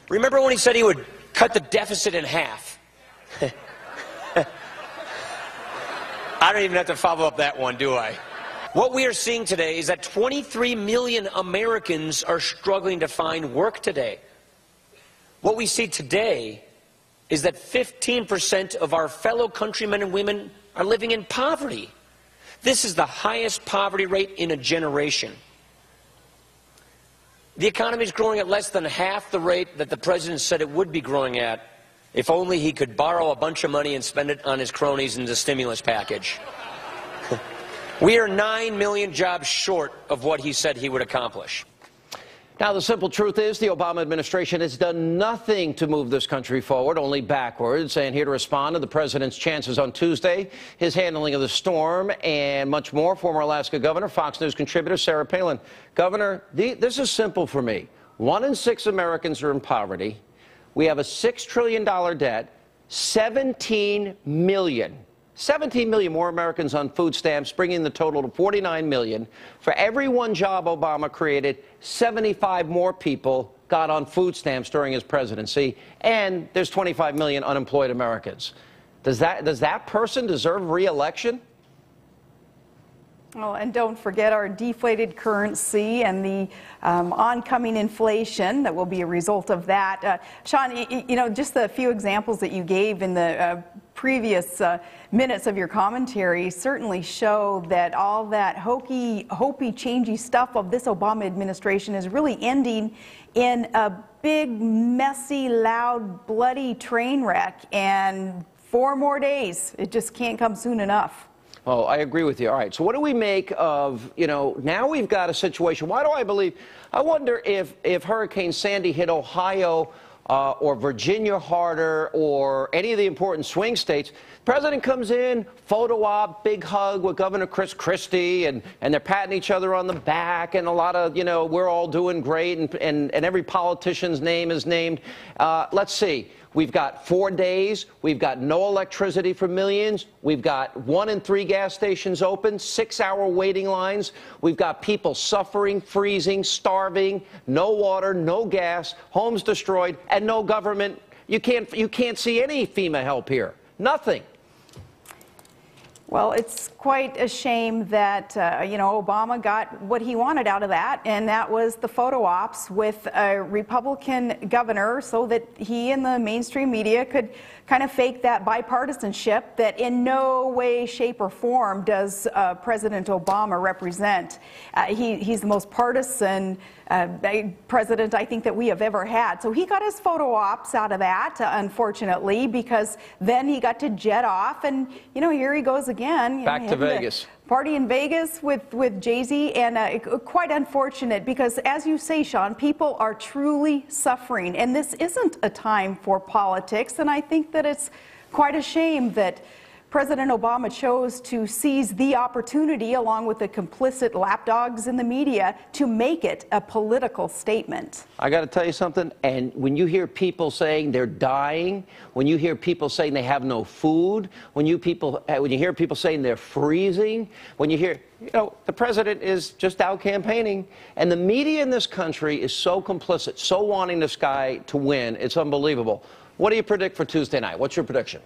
Remember when he said he would cut the deficit in half? I don't even have to follow up that one, do I? What we are seeing today is that 23 million Americans are struggling to find work today. What we see today is that 15% of our fellow countrymen and women are living in poverty. This is the highest poverty rate in a generation. The economy is growing at less than half the rate that the president said it would be growing at if only he could borrow a bunch of money and spend it on his cronies in the stimulus package. We are 9 million jobs short of what he said he would accomplish. Now, the simple truth is the Obama administration has done nothing to move this country forward, only backwards. And here to respond to the president's chances on Tuesday, his handling of the storm, and much more, former Alaska Governor, Fox News contributor Sarah Palin. Governor, this is simple for me. 1 in 6 Americans are in poverty. We have a $6 trillion debt, 17 million more Americans on food stamps, bringing the total to 49 million. For every one job Obama created, 75 more people got on food stamps during his presidency, and there's 25 million unemployed Americans. Does that person deserve re-election? Oh, and don't forget our deflated currency and the oncoming inflation that will be a result of that. Sean, you know, just the few examples that you gave in the previous minutes of your commentary certainly show that all that hokey, changey stuff of this Obama administration is really ending in a big, messy, loud, bloody train wreck. And 4 more days. It just can't come soon enough. Oh, I agree with you. All right, so what do we make of, you know, now we've got a situation. Why do I believe? I wonder if Hurricane Sandy hit Ohio or Virginia harder or any of the important swing states. President comes in, photo op, big hug with Governor Chris Christie, and they're patting each other on the back, and a lot of, you know, we're all doing great, and every politician's name is named. Let's see. We've got 4 days. We've got no electricity for millions. We've got 1 in 3 gas stations open, 6-hour waiting lines. We've got people suffering, freezing, starving, no water, no gas, homes destroyed, and no government. You can't see any FEMA help here. Nothing. Well, it's quite a shame that, you know, Obama got what he wanted out of that, and that was the photo ops with a Republican governor so that he and the mainstream media could kind of fake that bipartisanship that in no way, shape, or form does President Obama represent. He's the most partisan president I think that we have ever had. So he got his photo ops out of that, unfortunately, because then he got to jet off, and, you know, here he goes again. Back to Vegas. Party in Vegas with Jay-Z, and quite unfortunate because, as you say, Sean, people are truly suffering, and this isn't a time for politics, and I think that it's quite a shame that President Obama chose to seize the opportunity, along with the complicit lapdogs in the media, to make it a political statement. I got to tell you something, and when you hear people saying they're dying, when you hear people saying they have no food, when you hear people saying they're freezing, when you hear, you know, the president is just out campaigning, and the media in this country is so complicit, so wanting this guy to win, it's unbelievable. What do you predict for Tuesday night? What's your prediction?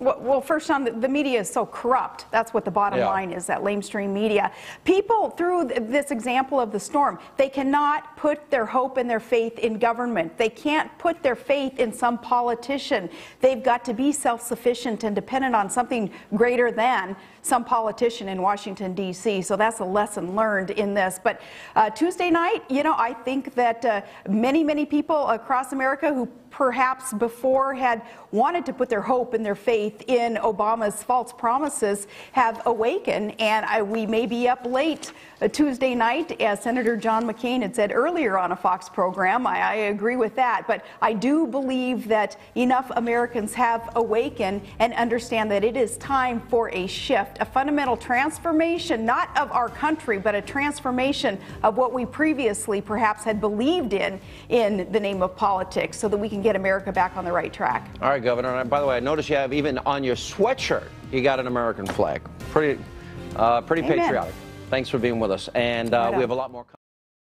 Well, first, Sean, the media is so corrupt. That's what the bottom line is, that lamestream media. People, through this example of the storm, they cannot put their hope and their faith in government. They can't put their faith in some politician. They've got to be self-sufficient and dependent on something greater than some politician in Washington, D.C. So that's a lesson learned in this. But Tuesday night, you know, I think that many people across America who perhaps before had wanted to put their hope and their faith in Obama's false promises have awakened, and we may be up late Tuesday night, as Senator John McCain had said earlier on a Fox program. I agree with that, but I do believe that enough Americans have awakened and understand that it is time for a shift, a fundamental transformation, not of our country, but a transformation of what we previously perhaps had believed in the name of politics, so that we can get America back on the right track. All right, Governor. And by the way, I noticed you have even on your sweatshirt, you got an American flag. Pretty Amen. patriotic. Thanks for being with us. And we have a lot more.